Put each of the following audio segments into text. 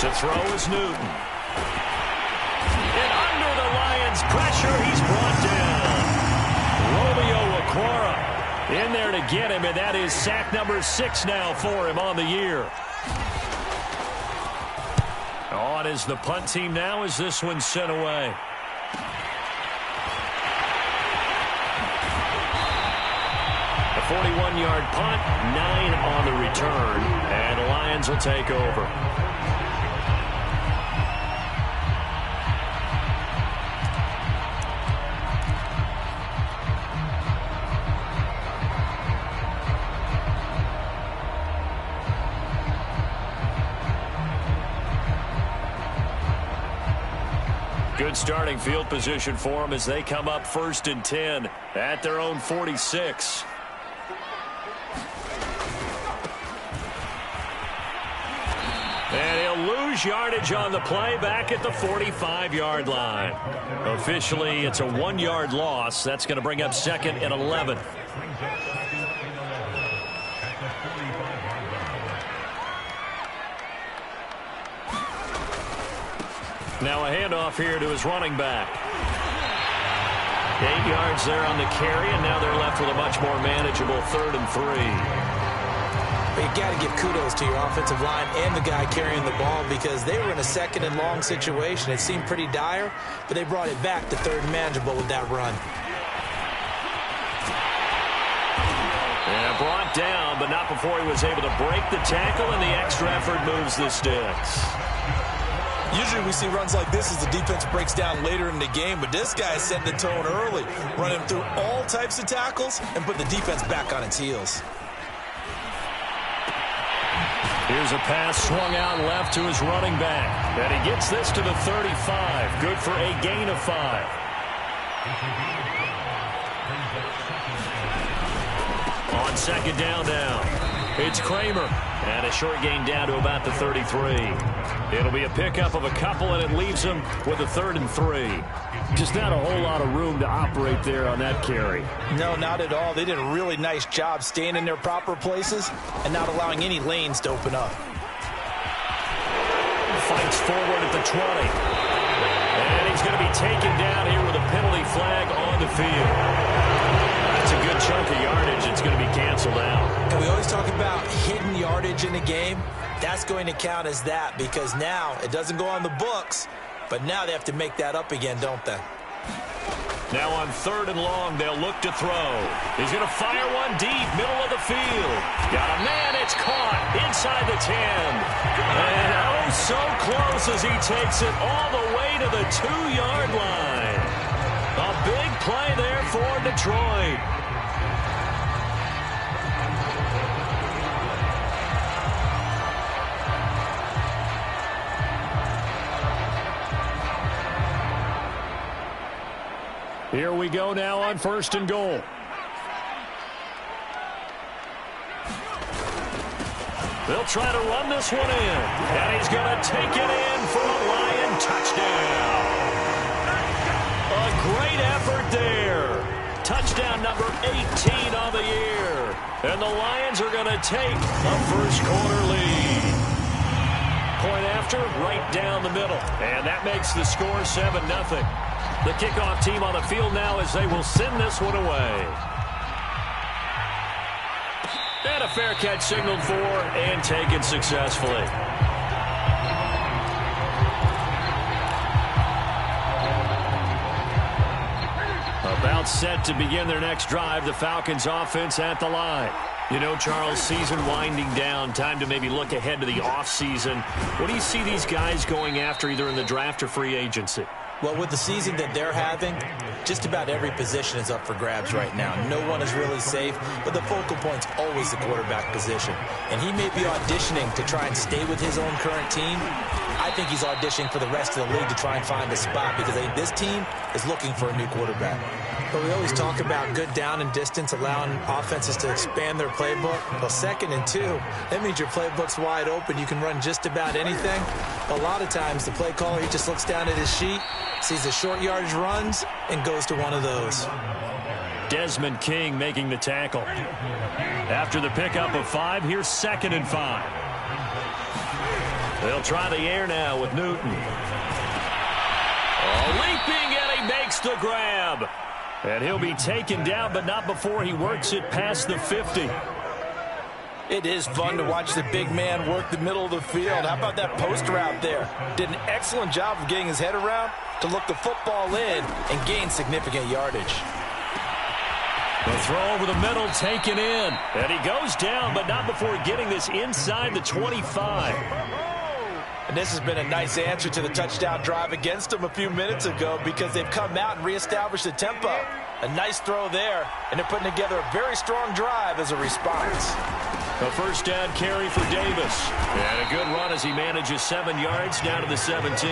To throw is Newton. And under the Lions' pressure, he's brought down. Romeo Okwara in there to get him, and that is sack number 6 now for him on the year. On is the punt team now as this one's sent away. A 41-yard punt, 9 on the return, and the Lions will take over. Good starting field position for them as they come up 1st and 10 at their own 46. And he'll lose yardage on the play back at the 45-yard line. Officially, it's a 1-yard loss. That's going to bring up 2nd and 11. Now a handoff here to his running back. 8 yards there on the carry, and now they're left with a much more manageable 3rd and 3. But you got to give kudos to your offensive line and the guy carrying the ball because they were in a 2nd and long situation. It seemed pretty dire, but they brought it back to 3rd and manageable with that run. And brought down, but not before he was able to break the tackle, and the extra effort moves the sticks. Usually we see runs like this as the defense breaks down later in the game, but this guy is setting the tone early, running through all types of tackles and put the defense back on its heels. Here's a pass swung out left to his running back. And he gets this to the 35. Good for a gain of 5. On 2nd down now, it's Kramer. And a short gain down to about the 33. It'll be a pickup of a couple, and it leaves him with a 3rd and 3. Just not a whole lot of room to operate there on that carry. No, not at all. They did a really nice job staying in their proper places and not allowing any lanes to open up. Fights forward at the 20. And he's going to be taken down here with a penalty flag on the field. That's a good chunk of yardage. It's going to be canceled out. And we always talk about hidden yardage in the game. That's going to count as that because now it doesn't go on the books, but now they have to make that up again, don't they? Now on 3rd and long, they'll look to throw. He's going to fire one deep, middle of the field. Got a man, it's caught inside the 10. And oh, so close as he takes it all the way to the 2-yard line. A big play there for Detroit. Here we go now on 1st and goal. They'll try to run this one in. And he's going to take it in for a Lion touchdown. A great effort there. Touchdown number 18 on the year. And the Lions are going to take a first-quarter lead. Point after, right down the middle. And that makes the score 7-0. The kickoff team on the field now as they will send this one away. And a fair catch signaled for and taken successfully. About set to begin their next drive, the Falcons offense at the line. You know, Charles, season winding down, time to maybe look ahead to the offseason. What do you see these guys going after either in the draft or free agency? Well, with the season that they're having, just about every position is up for grabs right now. No one is really safe, but the focal point's always the quarterback position. And he may be auditioning to try and stay with his own current team. I think he's auditioning for the rest of the league to try and find a spot because I think this team is looking for a new quarterback. But we always talk about good down and distance, allowing offenses to expand their playbook. Well, 2nd and 2, that means your playbook's wide open. You can run just about anything. A lot of times, the play caller, he just looks down at his sheet, sees the short yardage runs, and goes to one of those. Desmond King making the tackle. After the pickup of 5, here's 2nd and 5. They'll try the air now with Newton. Leaping, and he makes the grab. And he'll be taken down, but not before he works it past the 50. It is fun to watch the big man work the middle of the field. How about that post route there? Did an excellent job of getting his head around to look the football in and gain significant yardage. The throw over the middle, taken in. And he goes down, but not before getting this inside the 25. And this has been a nice answer to the touchdown drive against them a few minutes ago because they've come out and reestablished the tempo. A nice throw there, and they're putting together a very strong drive as a response. A first down carry for Davis. And a good run as he manages 7 yards down to the 17.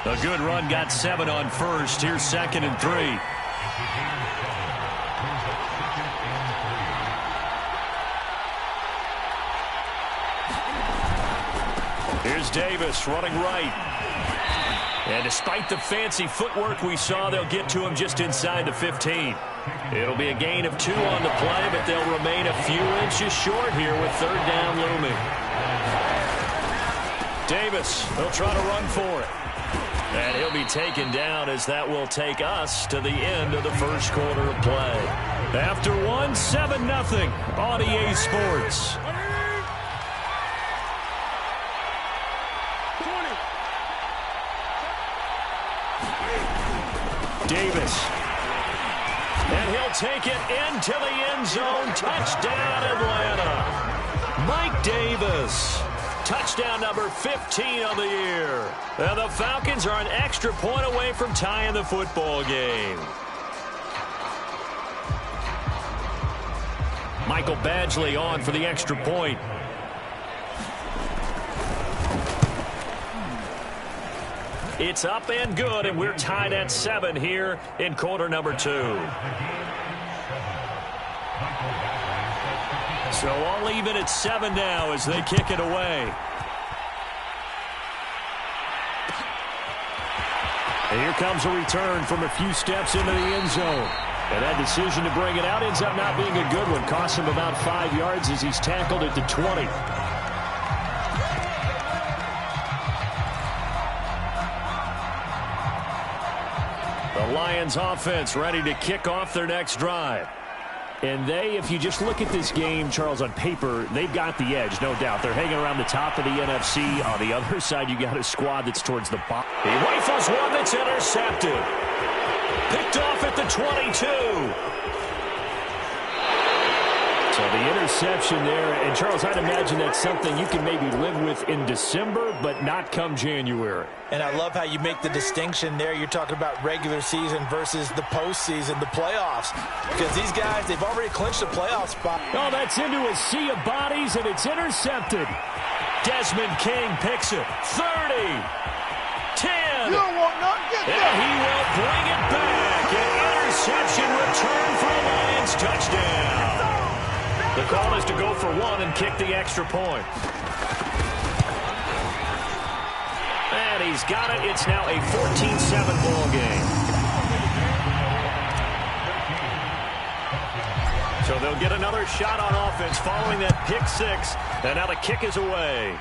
A good run, got 7 on first. Here's 2nd and 3. Here's Davis running right. And despite the fancy footwork we saw, they'll get to him just inside the 15. It'll be a gain of 2 on the play, but they'll remain a few inches short here with 3rd down looming. Davis, they'll try to run for it. And he'll be taken down as that will take us to the end of the first quarter of play. After one, 7-0 on EA Sports. Davis. And he'll take it into the end zone. Touchdown, Atlanta. Mike Davis. Touchdown number 15 of the year. And the Falcons are an extra point away from tying the football game. Michael Badgley on for the extra point. It's up and good, and we're tied at 7 here in quarter number 2. So all even at 7 now as they kick it away. And here comes a return from a few steps into the end zone. And that decision to bring it out ends up not being a good one. Costs him about 5 yards as he's tackled at the 20. The Lions offense ready to kick off their next drive. And if you just look at this game, Charles, on paper, they've got the edge, no doubt. They're hanging around the top of the NFC. On the other side, you got a squad that's towards the bottom. He rifles one that's intercepted. Picked off at the 22. So the interception there. And, Charles, I'd imagine that's something you can maybe live with in December, but not come January. And I love how you make the distinction there. You're talking about regular season versus the postseason, the playoffs. Because these guys, they've already clinched a playoff spot. Oh, that's into a sea of bodies, and it's intercepted. Desmond King picks it. 30. 10. You don't want none. Get and he will bring it back. An interception return for a Lions touchdown. The call is to go for 1 and kick the extra point. And he's got it. It's now a 14-7 ball game. So they'll get another shot on offense following that pick 6. And now the kick is away.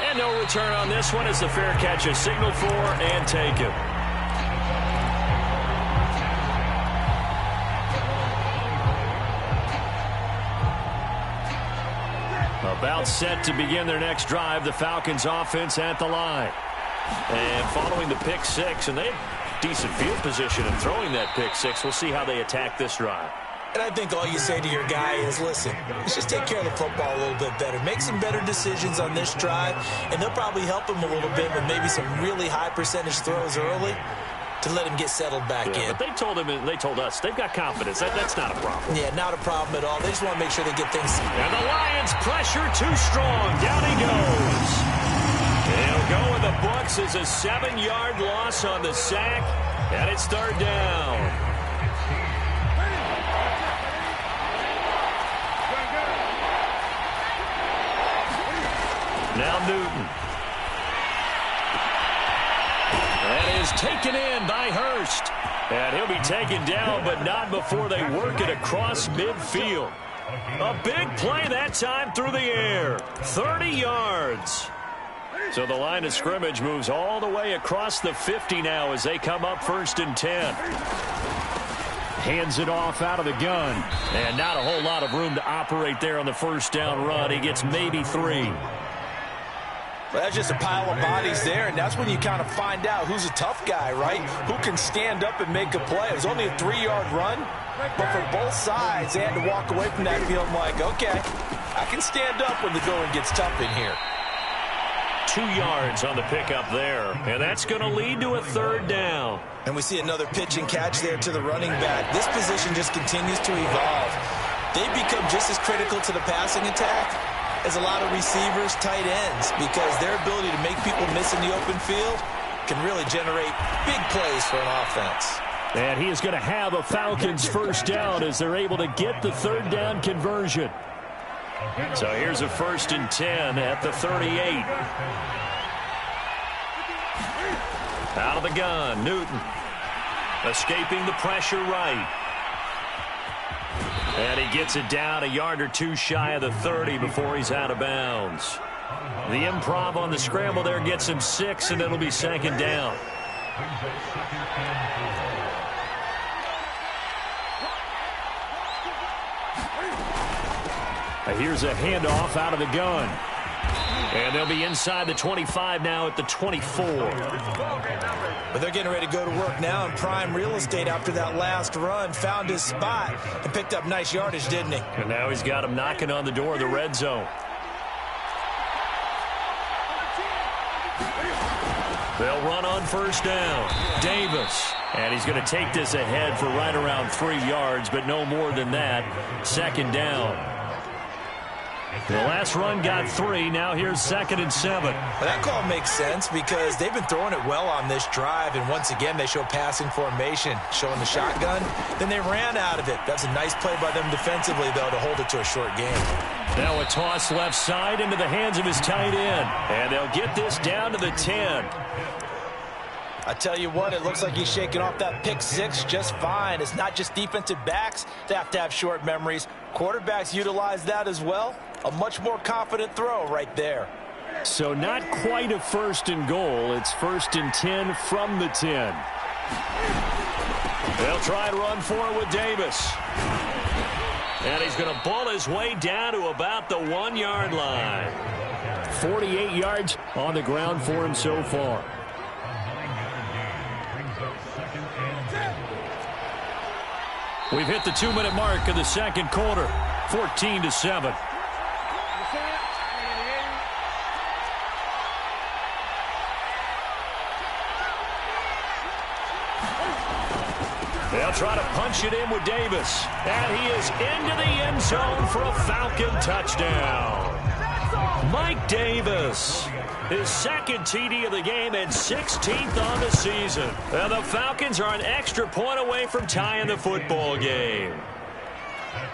And no return on this one as the fair catch is signaled for and taken. About set to begin their next drive, the Falcons offense at the line. And following the pick 6, and they have decent field position in throwing that pick 6. We'll see how they attack this drive. And I think all you say to your guy is, listen, let's just take care of the football a little bit better. Make some better decisions on this drive, and they'll probably help him a little bit with maybe some really high percentage throws early to let him get settled back in. But they told us, they've got confidence. That's not a problem. Yeah, not a problem at all. They just want to make sure they get things. And the Lions pressure too strong. Down he goes. He'll go in the books as a 7-yard loss on the sack, and it's 3rd down. Now Newton. That is taken in by Hurst. And he'll be taken down, but not before they work it across midfield. A big play that time through the air. 30 yards. So the line of scrimmage moves all the way across the 50 now as they come up 1st and 10. Hands it off out of the gun. And not a whole lot of room to operate there on the first down run. He gets maybe 3. Well, that's just a pile of bodies there, and that's when you kind of find out who's a tough guy, right? Who can stand up and make a play. It was only a 3-yard run, but for both sides, they had to walk away from that feeling like, okay, I can stand up when the going gets tough in here. 2 yards on the pickup there, and that's going to lead to a 3rd down. And we see another pitch and catch there to the running back. This position just continues to evolve. They become just as critical to the passing attack as a lot of receivers, tight ends, because their ability to make people miss in the open field can really generate big plays for an offense. And he is going to have a Falcons 1st down as they're able to get the 3rd down conversion. So here's a 1st and 10 at the 38. Out of the gun, Newton. Escaping the pressure right. And he gets it down a yard or 2 shy of the 30 before he's out of bounds. The improv on the scramble there gets him 6, and it'll be 2nd down. Here's a handoff out of the gun. And they'll be inside the 25 now at the 24. But they're getting ready to go to work now in prime real estate after that last run. Found his spot and picked up nice yardage, didn't he? And now he's got him knocking on the door of the red zone. They'll run on 1st down. Davis. And he's going to take this ahead for right around 3 yards, but no more than that. 2nd down. The last run got 3. Now here's 2nd and 7. Well, that call makes sense because they've been throwing it well on this drive, and once again they show passing formation, showing the shotgun. Then they ran out of it. That's a nice play by them defensively, though, to hold it to a short game. Now a toss left side into the hands of his tight end, and they'll get this down to the 10. I tell you what, it looks like he's shaking off that pick 6 just fine. It's not just defensive backs that have to have short memories. Quarterbacks utilize that as well. A much more confident throw right there. So not quite a 1st and goal. It's 1st and 10 from the 10. They'll try and run for it with Davis. And he's going to bull his way down to about the 1-yard line. 48 yards on the ground for him so far. We've hit the 2-minute mark of the 2nd quarter. 14-7. They'll try to punch it in with Davis. And he is into the end zone for a Falcon touchdown. Mike Davis, his 2nd TD of the game and 16th on the season. And the Falcons are an extra point away from tying the football game.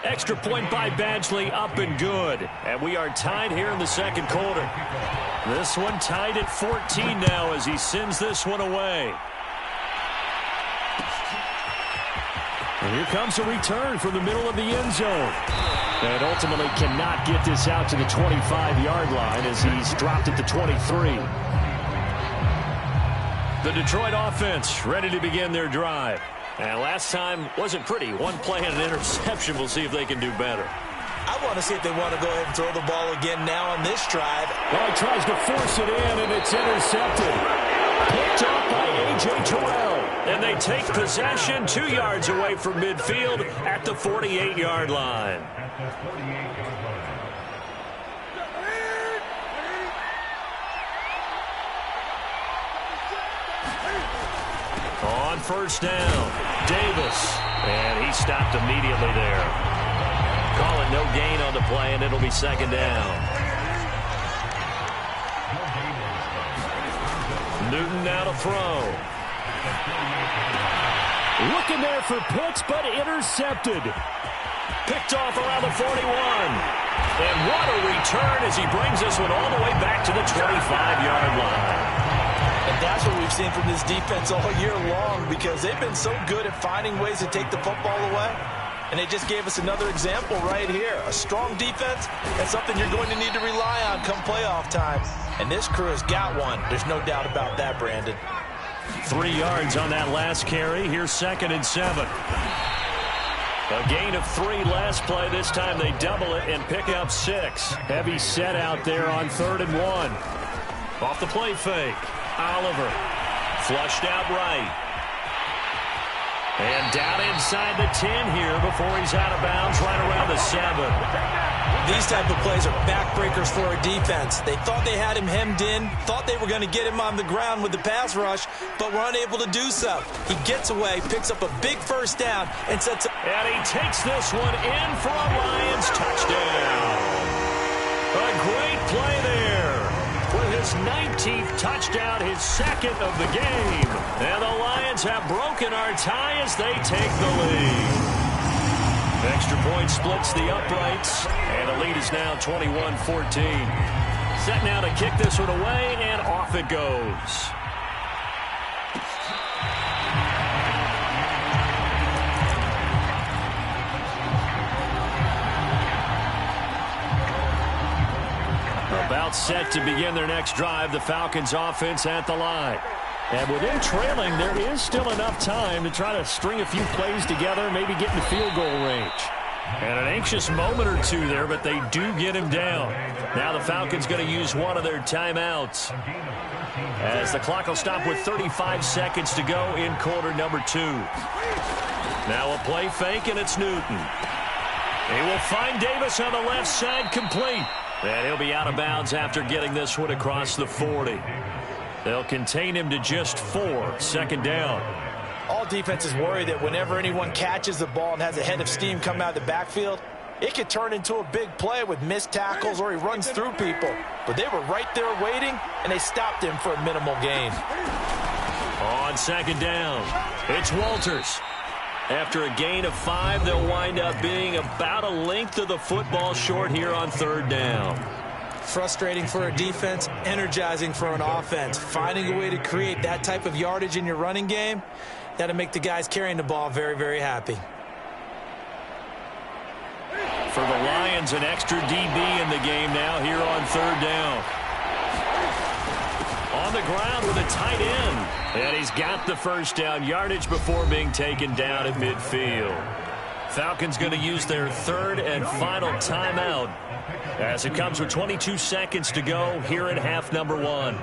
Extra point by Badgley, up and good. And we are tied here in the 2nd quarter. This one tied at 14 now as he sends this one away. And here comes a return from the middle of the end zone. And ultimately cannot get this out to the 25-yard line as he's dropped at the 23. The Detroit offense ready to begin their drive. And last time wasn't pretty. 1 play and an interception. We'll see if they can do better. I want to see if they want to go ahead and throw the ball again now on this drive. Well, he tries to force it in, and it's intercepted. Picked up by A.J. Terrell. And they take possession 2 yards away from midfield at the 48-yard line. On 1st down, Davis. And he stopped immediately there. Calling no gain on the play, and it'll be 2nd down. Newton now to throw. Looking there for Pitts, but intercepted. Picked off around the 41. And what a return as he brings this one all the way back to the 25-yard line. And that's what we've seen from this defense all year long because they've been so good at finding ways to take the football away. And they just gave us another example right here. A strong defense, that's something you're going to need to rely on come playoff time. And this crew has got one. There's no doubt about that, Brandon. 3 yards on that last carry. Here's 2nd and 7. A gain of 3 last play. This time they double it and pick up 6. Heavy set out there on 3rd and 1. Off the play fake. Oliver flushed out right. And down inside the 10 here before he's out of bounds right around the 7. These type of plays are backbreakers for a defense. They thought they had him hemmed in, thought they were going to get him on the ground with the pass rush, but were unable to do so. He gets away, picks up a big first down, and sets up. And he takes this one in for a Lions touchdown. A great play there. With his 19th touchdown, his 2nd of the game. And the Lions have broken our tie as they take the lead. Extra point splits the uprights, and the lead is now 21-14. Set now to kick this one away, and off it goes. About set to begin their next drive, the Falcons offense at the line. And with them trailing, there is still enough time to try to string a few plays together, maybe get in the field goal range. And an anxious moment or two there, but they do get him down. Now the Falcons going to use one of their timeouts, as the clock will stop with 35 seconds to go in quarter number 2. Now a play fake, and it's Newton. He will find Davis on the left side, complete. And he'll be out of bounds after getting this one across the 40. They'll contain him to just 4, 2nd down. All defenses worry that whenever anyone catches the ball and has a head of steam come out of the backfield, it could turn into a big play with missed tackles or he runs through people. But they were right there waiting, and they stopped him for a minimal gain. On 2nd down, it's Walters. After a gain of 5, they'll wind up being about a length of the football short here on 3rd down. Frustrating for a defense, energizing for an offense. Finding a way to create that type of yardage in your running game, that'll make the guys carrying the ball very, very happy. For the Lions, an extra DB in the game now here on 3rd down. On the ground with a tight end. And he's got the first down yardage before being taken down at midfield. Falcons going to use their 3rd and final timeout, as it comes with 22 seconds to go here in half number 1.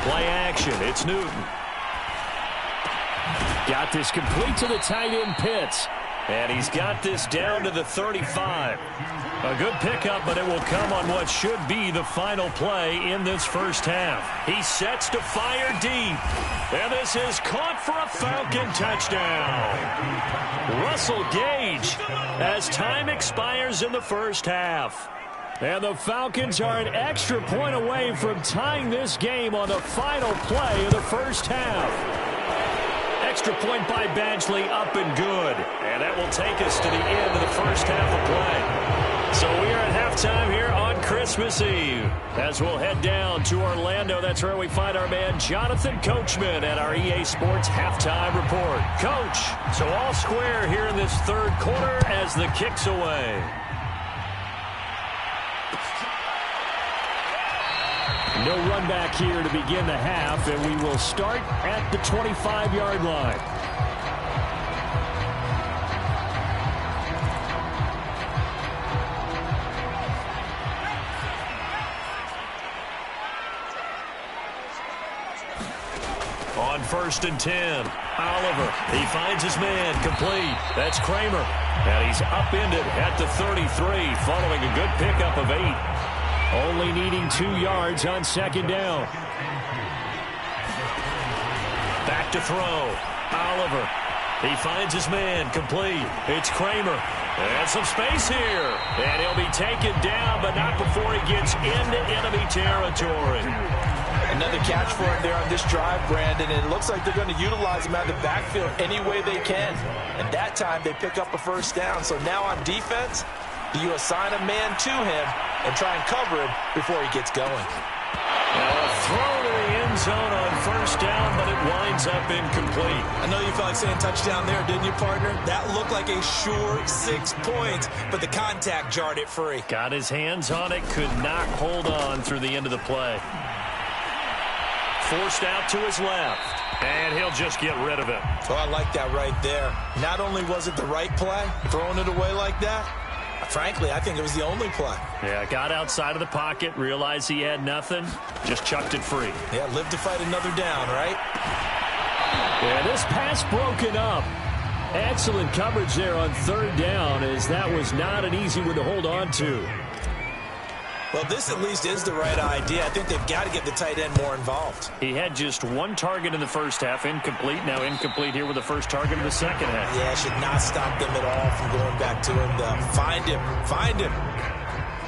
Play action. It's Newton. Got this complete to the tight end Pitts. And he's got this down to the 35. A good pickup, but it will come on what should be the final play in this first half. He sets to fire deep. And this is caught for a Falcon touchdown. Russell Gage, as time expires in the first half. And the Falcons are an extra point away from tying this game on the final play of the first half. Extra point by Badgley, up and good. And that will take us to the end of the first half of play. So we are at halftime here on Christmas Eve, as we'll head down to Orlando. That's where we find our man Jonathan Coachman at our EA Sports Halftime Report. Coach, so all square here in this 3rd quarter as the kick's away. No run back here to begin the half, and we will start at the 25-yard line. On 1st and 10, Oliver, he finds his man, complete. That's Kramer, and he's upended at the 33, following a good pickup of 8. Only needing 2 yards on 2nd down. Back to throw. Oliver. He finds his man, complete. It's Kramer. And some space here. And he'll be taken down, but not before he gets into enemy territory. Another catch for him there on this drive, Brandon. And it looks like they're going to utilize him out of the backfield any way they can. And that time they pick up a first down. So now on defense, do you assign a man to him, and try and cover him before he gets going. A throw to the end zone on first down, but it winds up incomplete. I know you felt like saying touchdown there, didn't you, partner? That looked like a sure 6 points, but the contact jarred it free. Got his hands on it, could not hold on through the end of the play. Forced out to his left, and he'll just get rid of it. Oh, I like that right there. Not only was it the right play, throwing it away like that, frankly, I think it was the only play. Yeah, got outside of the pocket, realized he had nothing, just chucked it free. Yeah, live to fight another down, right? Yeah, this pass broken up. Excellent coverage there on third down, as that was not an easy one to hold on to. Well, this at least is the right idea. I think they've got to get the tight end more involved. He had just one target in the first half, incomplete. Now incomplete here with the first target of the second half. Yeah, should not stop them at all from going back to him. Find him.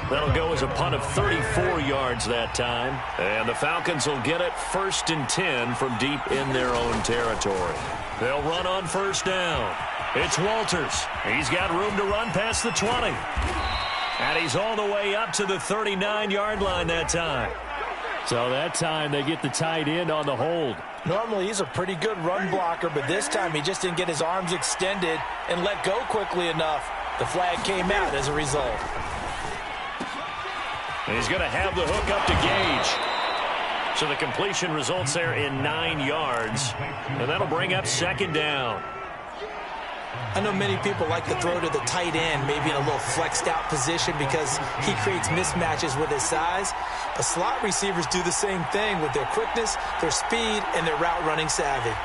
That'll go as a punt of 34 yards that time. And the Falcons will get it 1st and 10 from deep in their own territory. They'll run on first down. It's Walters. He's got room to run past the 20. And he's all the way up to the 39-yard line that time. So that time they get the tight end on the hold. Normally he's a pretty good run blocker, but this time he just didn't get his arms extended and let go quickly enough. The flag came out as a result. He's going to have the hook up to Gage. So the completion results there in 9 yards. And that'll bring up second down. I know many people like to throw to the tight end, maybe in a little flexed out position because he creates mismatches with his size. But slot receivers do the same thing with their quickness, their speed, and their route running savvy.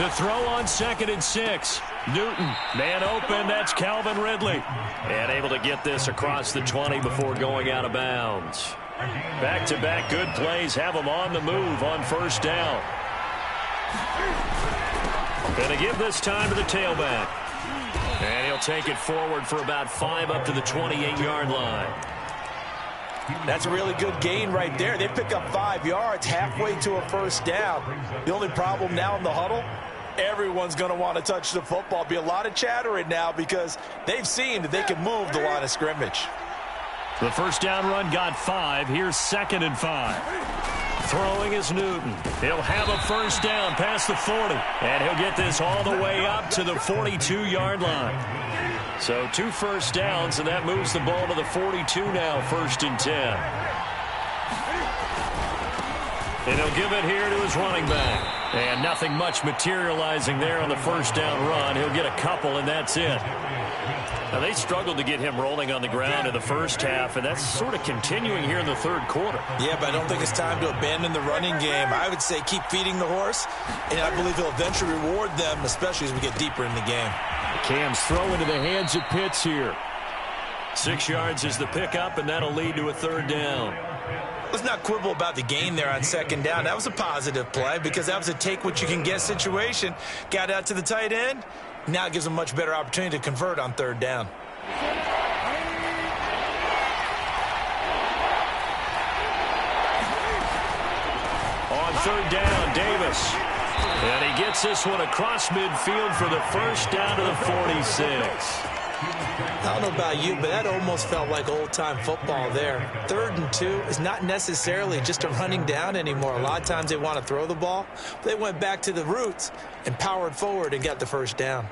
To throw on 2nd and 6. Newton, man open, that's Calvin Ridley. And able to get this across the 20 before going out of bounds. Back-to-back good plays have him on the move on first down. Going to give this time to the tailback. And he'll take it forward for about 5 up to the 28-yard line. That's a really good gain right there. They pick up 5 yards halfway to a first down. The only problem now in the huddle, everyone's going to want to touch the football. Be a lot of chattering now because they've seen that they can move the line of scrimmage. The first down run got 5. Here's 2nd and 5. Throwing is Newton. He'll have a first down past the 40. And he'll get this all the way up to the 42-yard line. So 2 first downs, and that moves the ball to the 42 now, 1st and 10. And he'll give it here to his running back. And nothing much materializing there on the first down run. He'll get a couple, and that's it. Now, they struggled to get him rolling on the ground in the first half, and that's sort of continuing here in the third quarter. Yeah, but I don't think it's time to abandon the running game. I would say keep feeding the horse, and I believe he'll eventually reward them, especially as we get deeper in the game. Cam's throw into the hands of Pitts here. 6 yards is the pickup, and that'll lead to a third down. Let's not quibble about the gain there on second down. That was a positive play because that was a take-what-you-can-get situation. Got out to the tight end. Now it gives them a much better opportunity to convert on third down. On third down, Davis. And he gets this one across midfield for the first down to the 46. I don't know about you, but that almost felt like old-time football there. 3rd and 2 is not necessarily just a running down anymore. A lot of times they want to throw the ball. They went back to the roots and powered forward and got the first down.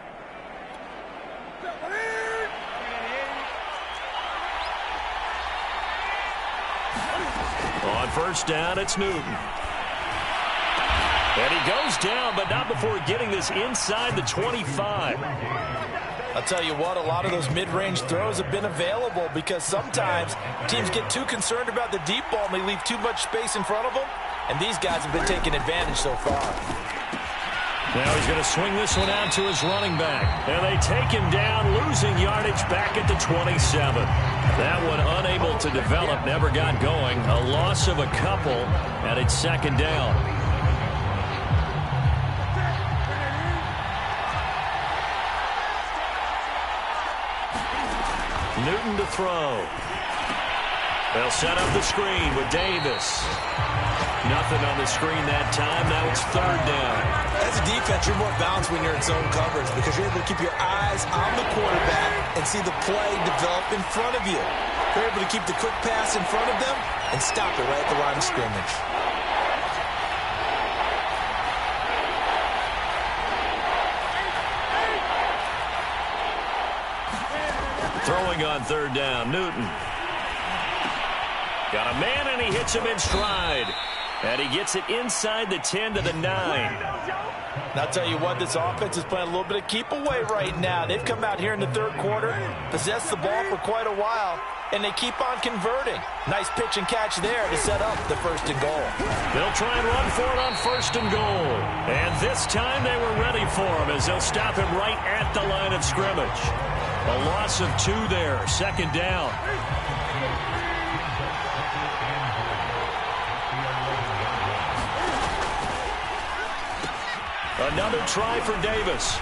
On first down, it's Newton. And he goes down, but not before getting this inside the 25. I'll tell you what, a lot of those mid-range throws have been available because sometimes teams get too concerned about the deep ball and they leave too much space in front of them, and these guys have been taking advantage so far. Now he's going to swing this one out to his running back. And they take him down, losing yardage back at the 27. That one unable to develop, never got going. A loss of a couple, and it's second down. Newton to throw. They'll set up the screen with Davis. Nothing on the screen that time. Now it's third down. As a defense, you're more balanced when you're in zone coverage because you're able to keep your eyes on the quarterback and see the play develop in front of you. You're able to keep the quick pass in front of them and stop it right at the line of scrimmage. Throwing on third down, Newton. Got a man, and he hits him in stride. And he gets it inside the 10 to the 9. And I'll tell you what, this offense is playing a little bit of keep away right now. They've come out here in the third quarter, possessed the ball for quite a while, and they keep on converting. Nice pitch and catch there to set up the first and goal. They'll try and run for it on first and goal. And this time they were ready for him as they'll stop him right at the line of scrimmage. A loss of 2 there, second down. Another try for Davis.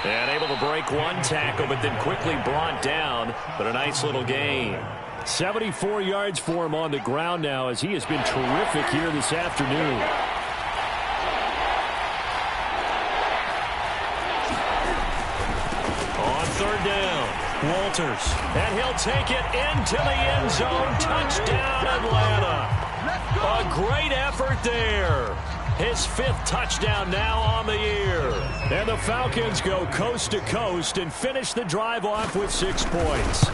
And able to break one tackle, but then quickly brought down. But a nice little gain. 74 yards for him on the ground now as he has been terrific here this afternoon. On third down, Walters. And he'll take it into the end zone. Touchdown, Atlanta. A great effort there. His 5th touchdown now on the year. And the Falcons go coast to coast and finish the drive off with 6 points.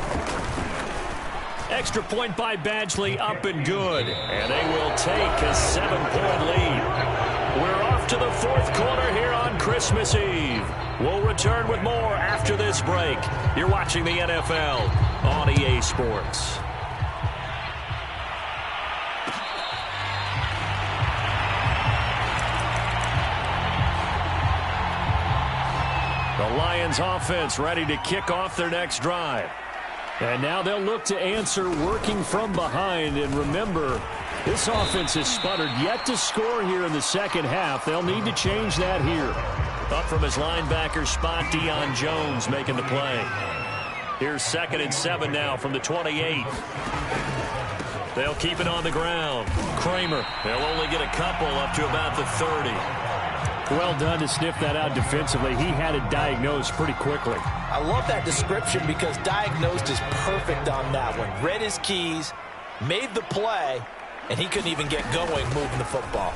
Extra point by Badgley, up and good. And they will take a 7-point lead. We're off to the 4th quarter here on Christmas Eve. We'll return with more after this break. You're watching the NFL on EA Sports. The Lions offense ready to kick off their next drive. And now they'll look to answer working from behind. And remember, this offense has sputtered yet to score here in the second half. They'll need to change that here. Up from his linebacker spot, Deion Jones making the play. Here's 2nd and 7 now from the 28. They'll keep it on the ground. Kramer, they'll only get a couple up to about the 30. Well done to sniff that out defensively. He had it diagnosed pretty quickly. I love that description because diagnosed is perfect on that one. Read his keys, made the play, and he couldn't even get going moving the football.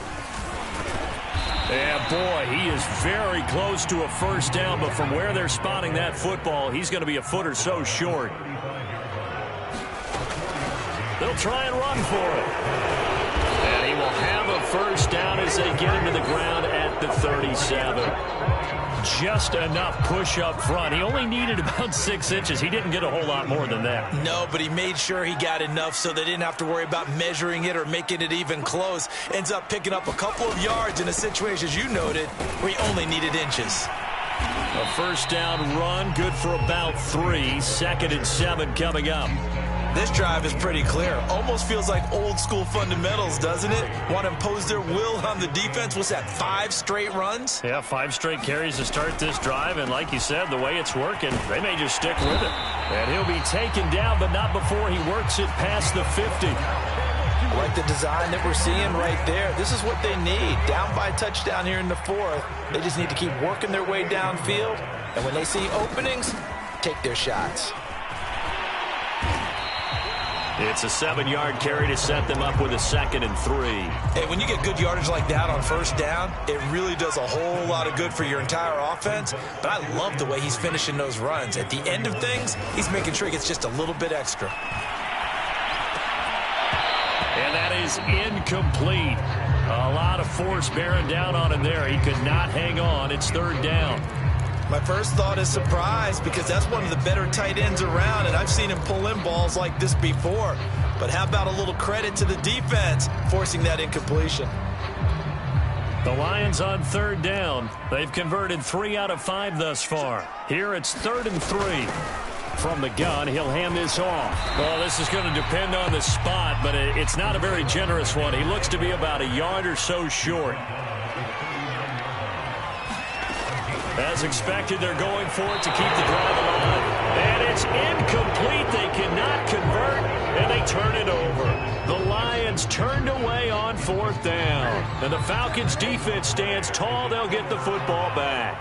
Yeah, boy, he is very close to a first down, but from where they're spotting that football, he's going to be a foot or so short. They'll try and run for it. And he will have a first down as they get him to the ground at the 37. Just enough push up front. He only needed about 6 inches. He didn't get a whole lot more than that. No, but he made sure he got enough so they didn't have to worry about measuring it or making it even close. Ends up picking up a couple of yards in a situation, as you noted, where he only needed inches. A first down run, good for about 3. 2nd and 7 coming up. This drive is pretty clear. Almost feels like old school fundamentals, doesn't it? Want to impose their will on the defense. What's that, 5 straight runs? Yeah, 5 straight carries to start this drive. And like you said, the way it's working, they may just stick with it. And he'll be taken down, but not before he works it past the 50. I like the design that we're seeing right there. This is what they need. Down by a touchdown here in the 4th. They just need to keep working their way downfield. And when they see openings, take their shots. It's a 7-yard carry to set them up with a 2nd and 3. Hey, when you get good yardage like that on first down, it really does a whole lot of good for your entire offense. But I love the way he's finishing those runs. At the end of things, he's making sure he gets just a little bit extra. And that is incomplete. A lot of force bearing down on him there. He could not hang on. It's 3rd down. My first thought is surprise because that's one of the better tight ends around, and I've seen him pull in balls like this before. But how about a little credit to the defense forcing that incompletion? The Lions on 3rd down. They've converted 3 out of 5 thus far. Here it's 3rd and 3. From the gun, he'll hand this off. Well, this is going to depend on the spot, but it's not a very generous one. He looks to be about a yard or so short. As expected, they're going for it to keep the drive alive. And it's incomplete. They cannot convert, and they turn it over. The Lions offense turned away on 4th down. And the Falcons defense stands tall. They'll get the football back.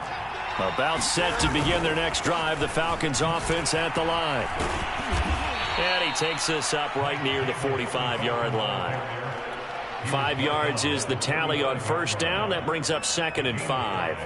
About set to begin their next drive, the Falcons offense at the line. And he takes this up right near the 45-yard line. 5 yards is the tally on 1st down. That brings up 2nd and 5.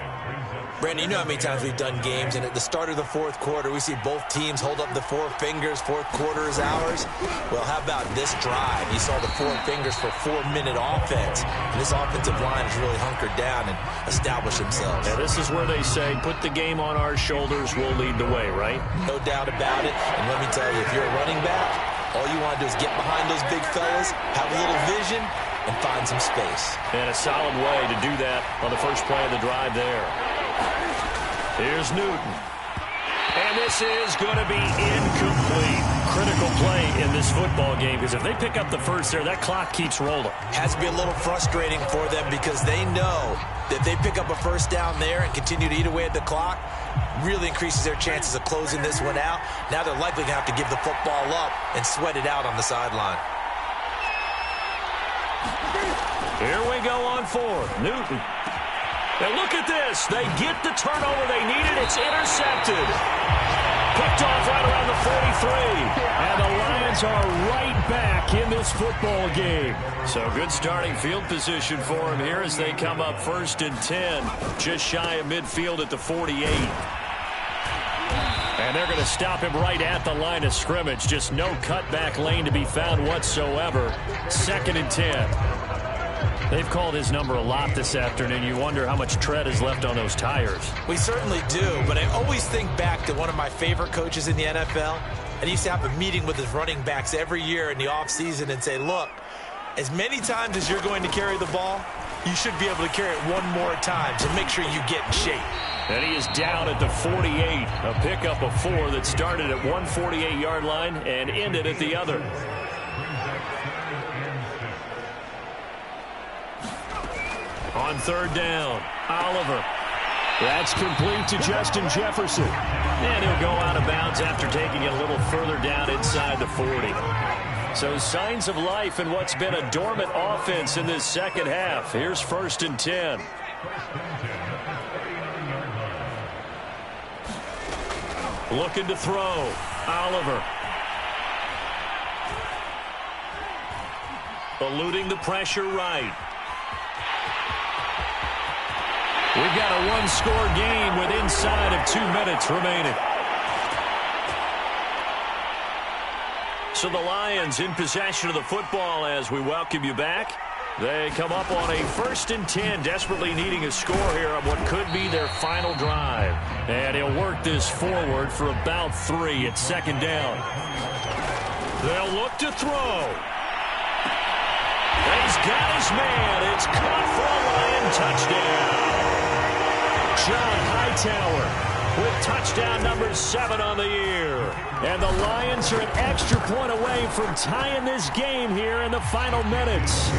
Brandon, you know how many times we've done games, and at the start of the 4th quarter, we see both teams hold up the 4 fingers, 4th quarter is ours. Well, how about this drive? You saw the 4 fingers for 4-minute offense, and this offensive line has really hunkered down and established themselves. Yeah, this is where they say, put the game on our shoulders, we'll lead the way, right? No doubt about it, and let me tell you, if you're a running back, all you want to do is get behind those big fellas, have a little vision, and find some space. And a solid way to do that on the first play of the drive there. Here's Newton. And this is going to be incomplete. Critical play in this football game, because if they pick up the first there, that clock keeps rolling. Has to be a little frustrating for them because they know that if they pick up a first down there and continue to eat away at the clock, really increases their chances of closing this one out. Now they're likely going to have to give the football up and sweat it out on the sideline. Here we go on 4th. Newton. And look at this. They get the turnover they needed. It's intercepted. Picked off right around the 43. And the Lions are right back in this football game. So good starting field position for them here as they come up 1st and 10. Just shy of midfield at the 48. And they're going to stop him right at the line of scrimmage. Just no cutback lane to be found whatsoever. 2nd and 10. They've called his number a lot this afternoon. You wonder how much tread is left on those tires. We certainly do, but I always think back to one of my favorite coaches in the NFL. And he used to have a meeting with his running backs every year in the offseason and say, look, as many times as you're going to carry the ball, you should be able to carry it one more time to make sure you get in shape. And he is down at the 48. A pickup of 4 that started at one 48-yard line and ended at the other. On 3rd down, Oliver. That's complete to Justin Jefferson. And he'll go out of bounds after taking it a little further down inside the 40. So signs of life in what's been a dormant offense in this second half. Here's 1st and 10. Looking to throw. Oliver. Eluding the pressure right. We've got a one-score game with inside of 2 minutes remaining. So the Lions in possession of the football as we welcome you back. They come up on a 1st and 10, desperately needing a score here on what could be their final drive. And he'll work this forward for about 3 at 2nd down. They'll look to throw. He's got his man. It's caught for a Lion touchdown. John Hightower with touchdown number 7 on the year. And the Lions are an extra point away from tying this game here in the final minutes.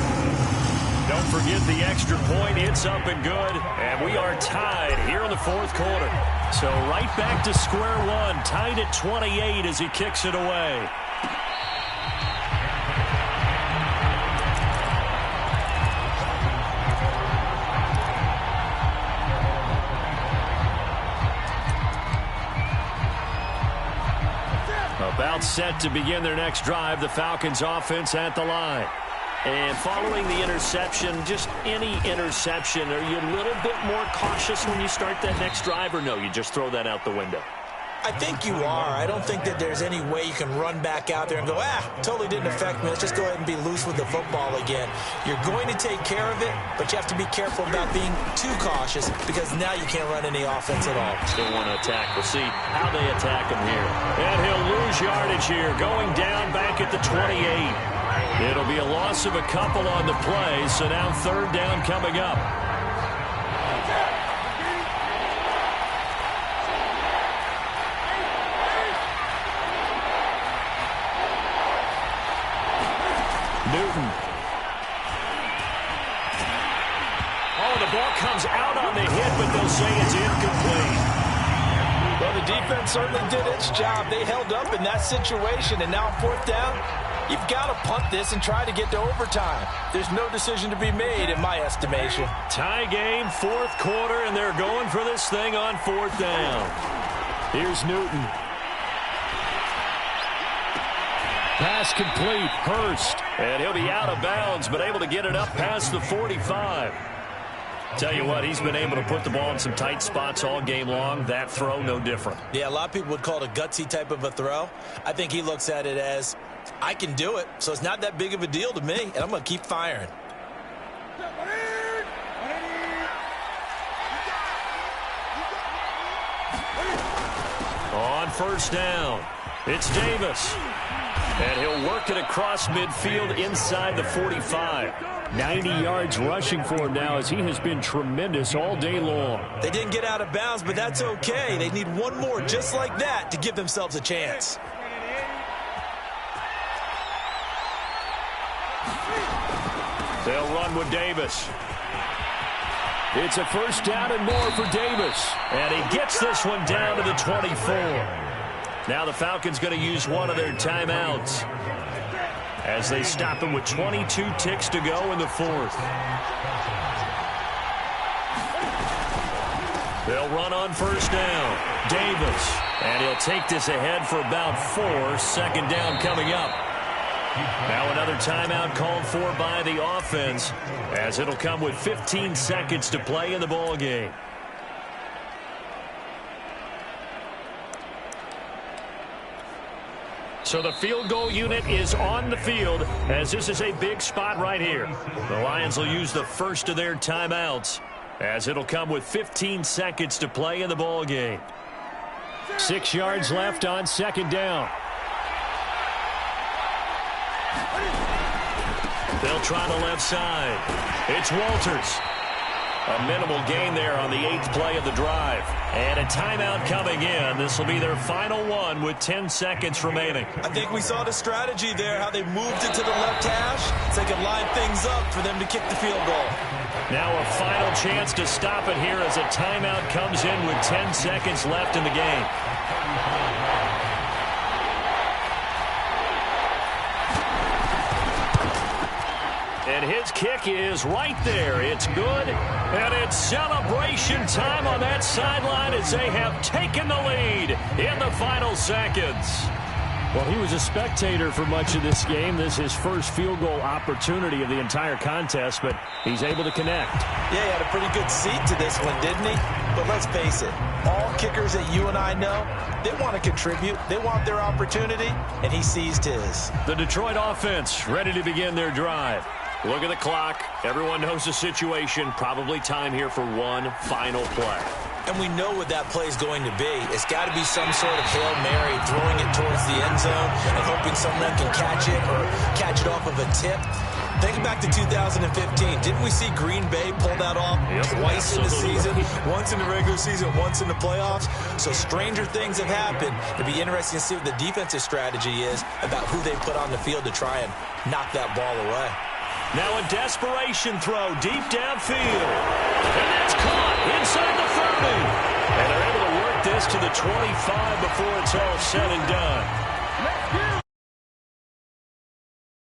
Don't forget the extra point. It's up and good. And we are tied here in the 4th quarter. So right back to square one. Tied at 28 as he kicks it away. About set to begin their next drive, the Falcons offense at the line. And following the interception, just any interception, are you a little bit more cautious when you start that next drive, or no, you just throw that out the window? I think you are. I don't think that there's any way you can run back out there and go, totally didn't affect me. Let's just go ahead and be loose with the football again. You're going to take care of it, but you have to be careful about being too cautious because now you can't run any offense at all. Still want to attack. We'll see how they attack him here. And he'll lose yardage here, going down back at the 28. It'll be a loss of a couple on the play, so now 3rd down coming up. Newton. Oh, the ball comes out on the hit, but they'll say it's incomplete. Well, the defense certainly did its job. They held up in that situation, and now 4th down, You've got to punt this and try to get to overtime. There's no decision to be made in my estimation. Tie game, fourth quarter, and they're going for this thing on fourth down. Here's Newton. Pass complete, Hurst. And he'll be out of bounds, but able to get it up past the 45. Tell you what, he's been able to put the ball in some tight spots all game long. That throw, no different. Yeah, a lot of people would call it a gutsy type of a throw. I think he looks at it as, I can do it, so it's not that big of a deal to me, and I'm going to keep firing. On first down, it's Davis. And he'll work it across midfield inside the 45. 90 yards rushing for him now as he has been tremendous all day long. They didn't get out of bounds, but that's okay. They need one more just like that to give themselves a chance. They'll run with Davis. It's a first down and more for Davis. And he gets this one down to the 24. Now the Falcons going to use one of their timeouts as they stop him with 22 ticks to go in the fourth. They'll run on first down. Davis. And he'll take this ahead for about 4. Second down coming up. Now another timeout called for by the offense as it'll come with 15 seconds to play in the ball game. So the field goal unit is on the field as this is a big spot right here. The Lions will use the first of their timeouts as it'll come with 15 seconds to play in the ball game. 6 yards left on second down. They'll try the left side. It's Walters. A minimal gain there on the 8th play of the drive. And a timeout coming in. This will be their final one with 10 seconds remaining. I think we saw the strategy there, how they moved it to the left hash so they could line things up for them to kick the field goal. Now a final chance to stop it here as a timeout comes in with 10 seconds left in the game. And his kick is right there. It's good. And it's celebration time on that sideline as they have taken the lead in the final seconds. Well, he was a spectator for much of this game. This is his first field goal opportunity of the entire contest, but he's able to connect. Yeah, he had a pretty good seat to this one, didn't he? But let's face it, all kickers that you and I know, they want to contribute. They want their opportunity, and he seized his. The Detroit offense ready to begin their drive. Look at the clock. Everyone knows the situation. Probably time here for one final play. And we know what that play is going to be. It's got to be some sort of Hail Mary, throwing it towards the end zone and hoping someone can catch it or catch it off of a tip. Think back to 2015. Didn't we see Green Bay pull that off twice in the season? Once in the regular season, once in the playoffs. So stranger things have happened. It'd be interesting to see what the defensive strategy is about who they put on the field to try and knock that ball away. Now a desperation throw deep downfield. And that's caught inside the 30. And they're able to work this to the 25 before it's all said and done.